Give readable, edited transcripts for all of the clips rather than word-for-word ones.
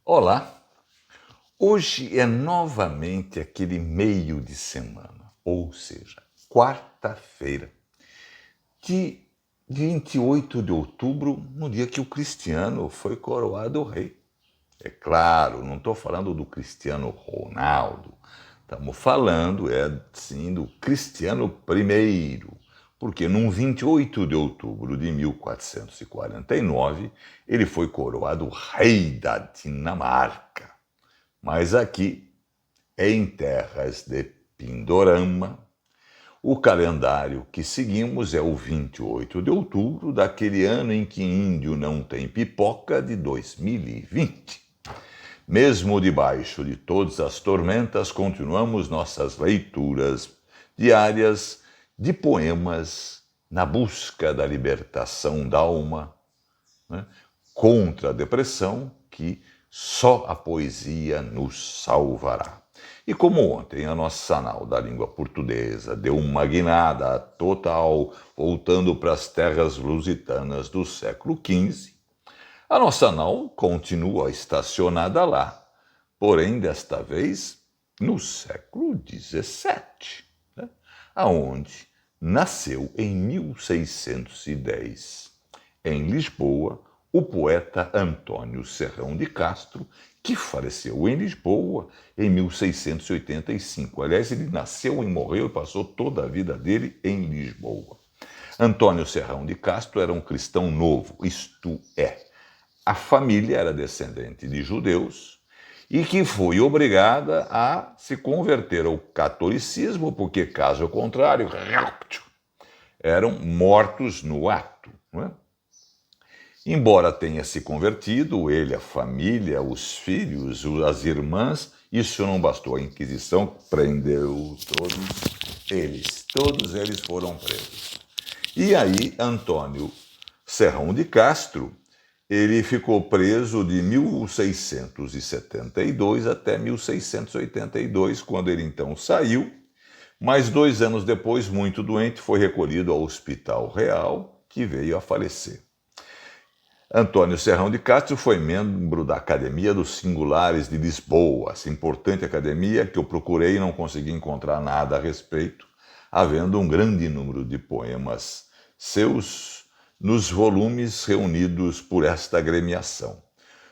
Olá! Hoje é novamente aquele meio de semana, ou seja, quarta-feira, de 28 de outubro, no dia que o Cristiano foi coroado rei. É claro, não estou falando do Cristiano Ronaldo, estamos falando, sim, do Cristiano I, porque num 28 de outubro de 1449, ele foi coroado rei da Dinamarca. Mas aqui, em terras de Pindorama, o calendário que seguimos é o 28 de outubro daquele ano em que índio não tem pipoca de 2020. Mesmo debaixo de todas as tormentas, continuamos nossas leituras diárias de poemas na busca da libertação da alma, né, contra a depressão que só a poesia nos salvará. E como ontem a nossa nau da língua portuguesa deu uma guinada total, voltando para as terras lusitanas do século XV, a nossa nau continua estacionada lá, porém desta vez no século XVII, né, aonde nasceu em 1610, em Lisboa, o poeta Antônio Serrão de Castro, que faleceu em Lisboa em 1685. Aliás, ele nasceu e morreu e passou toda a vida dele em Lisboa. Antônio Serrão de Castro era um cristão novo, isto é, a família era descendente de judeus e que foi obrigada a se converter ao catolicismo, porque, caso contrário, eram mortos no ato, não é? Embora tenha se convertido, ele, a família, os filhos, as irmãs, isso não bastou. A Inquisição prendeu todos eles foram presos. E aí, Antônio Serrão de Castro, ele ficou preso de 1672 até 1682, quando ele então saiu, mas 2 anos depois, muito doente, foi recolhido ao Hospital Real, que veio a falecer. Antônio Serrão de Castro foi membro da Academia dos Singulares de Lisboa, essa importante academia que eu procurei e não consegui encontrar nada a respeito, havendo um grande número de poemas seus nos volumes reunidos por esta agremiação.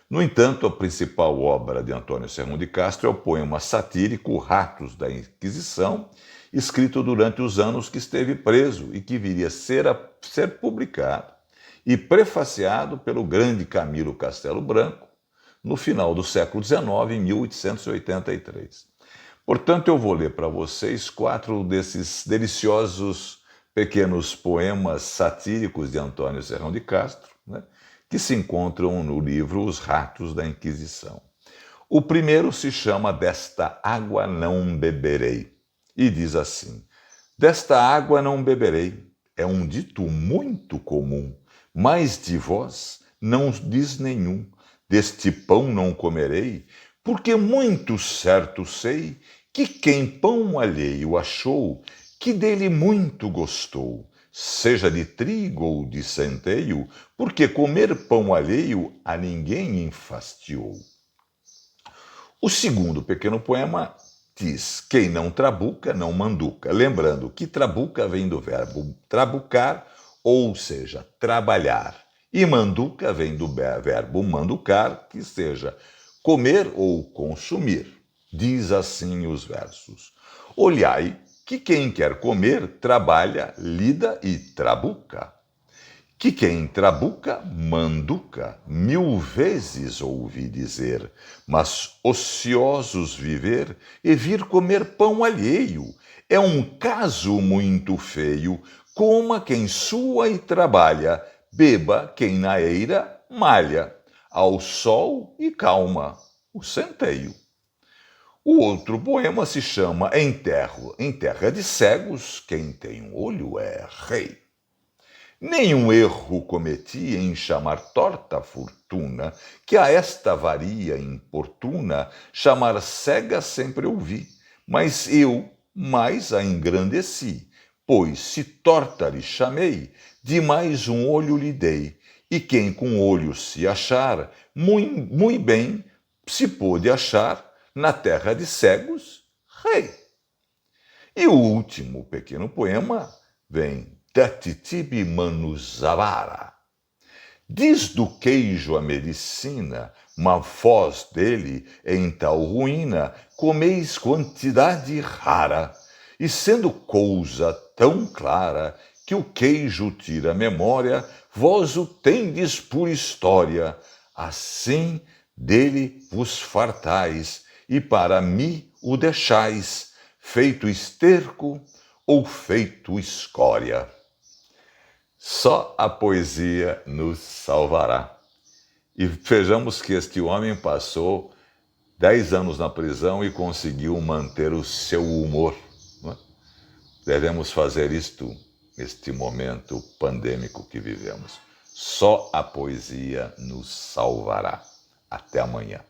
No entanto, a principal obra de Antônio Serrão de Castro é o poema satírico Ratos da Inquisição, escrito durante os anos que esteve preso e que viria a ser publicado e prefaciado pelo grande Camilo Castelo Branco, no final do século XIX, em 1883. Portanto, eu vou ler para vocês 4 desses deliciosos pequenos poemas satíricos de Antônio Serrão de Castro, né, que se encontram no livro Os Ratos da Inquisição. O primeiro se chama Desta Água Não Beberei, e diz assim: Desta água não beberei, é um dito muito comum, mas de vós não diz nenhum. Deste pão não comerei, porque muito certo sei que quem pão alheio achou, que dele muito gostou, seja de trigo ou de centeio, porque comer pão alheio a ninguém enfastiou. O segundo pequeno poema diz: Quem não trabuca, não manduca. Lembrando que trabuca vem do verbo trabucar, ou seja, trabalhar. E manduca vem do verbo manducar, que seja comer ou consumir. Diz assim os versos: Olhai que quem quer comer trabalha, lida e trabuca. Que quem trabuca, manduca, 1000 vezes ouvi dizer, mas ociosos viver e vir comer pão alheio é um caso muito feio. Coma quem sua e trabalha, beba quem na eira malha, ao sol e calma o centeio. O outro poema se chama Em Terra de Cegos, quem tem um olho é rei. Nenhum erro cometi em chamar torta a fortuna, que a esta varia importuna, chamar cega sempre ouvi, mas eu mais a engrandeci, pois se torta lhe chamei, de mais um olho lhe dei, e quem com olho se achar, muito bem se pôde achar na terra de cegos, rei. E o último pequeno poema vem da Titibi Manusavara. Diz do queijo a medicina, uma voz dele em tal ruína, comeis quantidade rara, e sendo coisa tão clara, que o queijo tira a memória, vós o tendes por história, assim dele vos fartais, e para mim o deixais, feito esterco ou feito escória. Só a poesia nos salvará. E vejamos que este homem passou 10 anos na prisão e conseguiu manter o seu humor. Não é? Devemos fazer isto neste momento pandêmico que vivemos. Só a poesia nos salvará. Até amanhã.